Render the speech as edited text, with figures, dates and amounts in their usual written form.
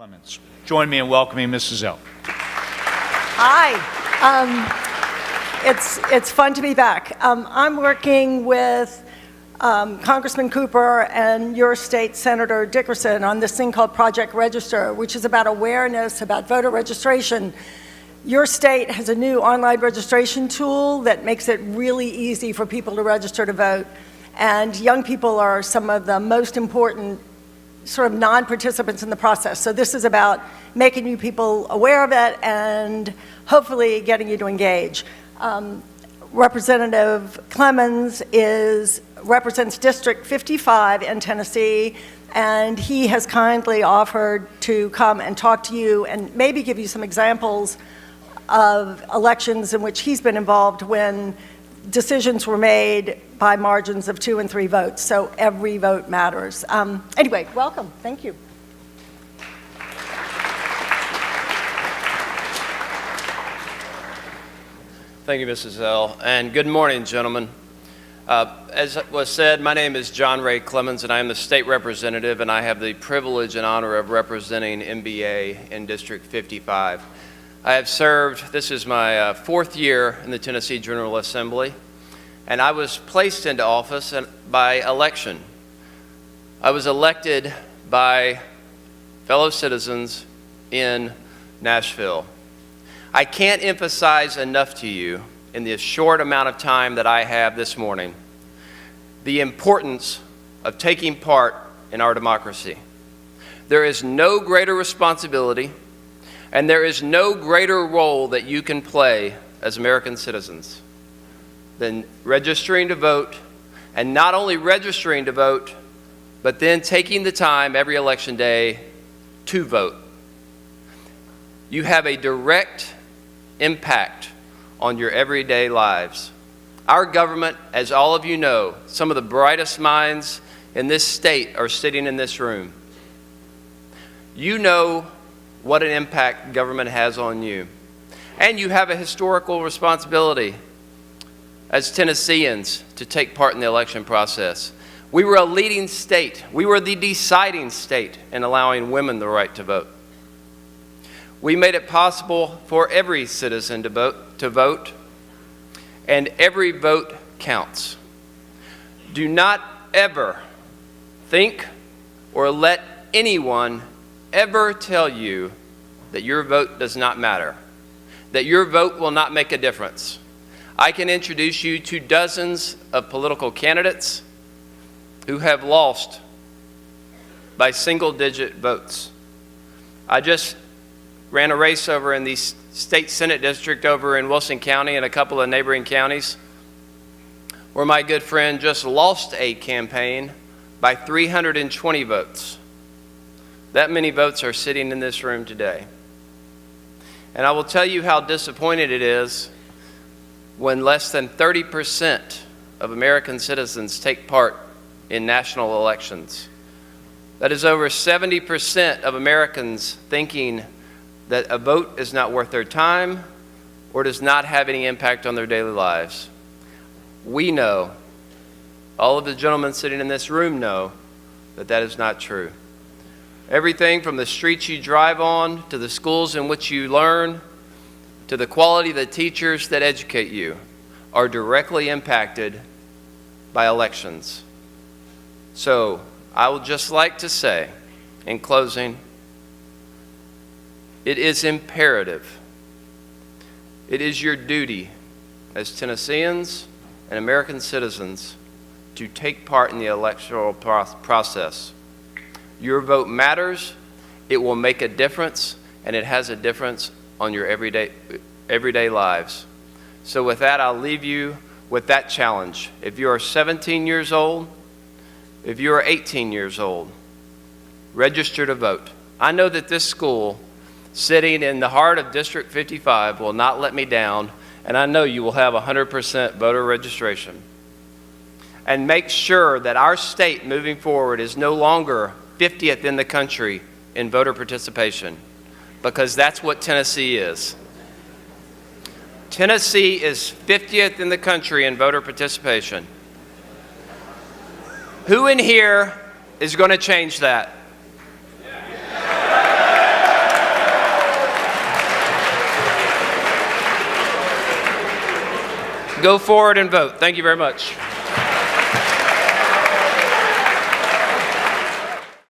Clemmons. Join me in welcoming Mrs. Zell. Hi. It's fun to be back. I'm working with Congressman Cooper and your state Senator Dickerson on this thing called Project Register, which is about awareness about voter registration. Your state has a new online registration tool that makes it really easy for people to register to vote. And young people are some of the most important sort of non-participants in the process. So this is about making you people aware of it and hopefully getting you to engage. Representative Clemmons represents District 55 in Tennessee, and he has kindly offered to come and talk to you and maybe give you some examples of elections in which he's been involved when decisions were made by margins of 2 and 3 votes. So every vote matters. Anyway, welcome. Thank you. Thank you, Mrs. Zell, and good morning, gentlemen. As was said, my name is John Ray Clemmons, and I am the state representative, and I have the privilege and honor of representing MBA in District 55. I have served, this is my 4th year in the Tennessee General Assembly, and I was placed into office by election. I was elected by fellow citizens in Nashville. I can't emphasize enough to you in the short amount of time that I have this morning the importance of taking part in our democracy. There is no greater responsibility and there is no greater role that you can play as American citizens than registering to vote, and not only registering to vote, but then taking the time every election day to vote. You have a direct impact on your everyday lives. Our government, as all of you know, some of the brightest minds in this state are sitting in this room. You know what an impact government has on you. And you have a historical responsibility as Tennesseans to take part in the election process. We were a leading state. We were the deciding state in allowing women the right to vote. We made it possible for every citizen to vote, and every vote counts. Do not ever think or let anyone ever tell you that your vote does not matter, that your vote will not make a difference. I can introduce you to dozens of political candidates who have lost by single-digit votes. I just ran a race over in the state Senate district over in Wilson County and a couple of neighboring counties where my good friend just lost a campaign by 320 votes. That many votes are sitting in this room today. And I will tell you how disappointed it is when less than 30% of American citizens take part in national elections. That is over 70% of Americans thinking that a vote is not worth their time or does not have any impact on their daily lives. We know, all of the gentlemen sitting in this room know, that that is not true. Everything from the streets you drive on, to the schools in which you learn, to the quality of the teachers that educate you, are directly impacted by elections. So, I would just like to say, in closing, it is imperative, it is your duty as Tennesseans and American citizens to take part in the electoral process. Your vote matters, it will make a difference, and it has a difference on your everyday lives. So with that, I'll leave you with that challenge. If you are 17 years old, if you are 18 years old, register to vote. I know that this school, sitting in the heart of District 55, will not let me down, and I know you will have 100% voter registration. And make sure that our state moving forward is no longer 50th in the country in voter participation, because that's what Tennessee is. Tennessee is 50th in the country in voter participation. Who in here is going to change that? go forward and vote. Thank you very much.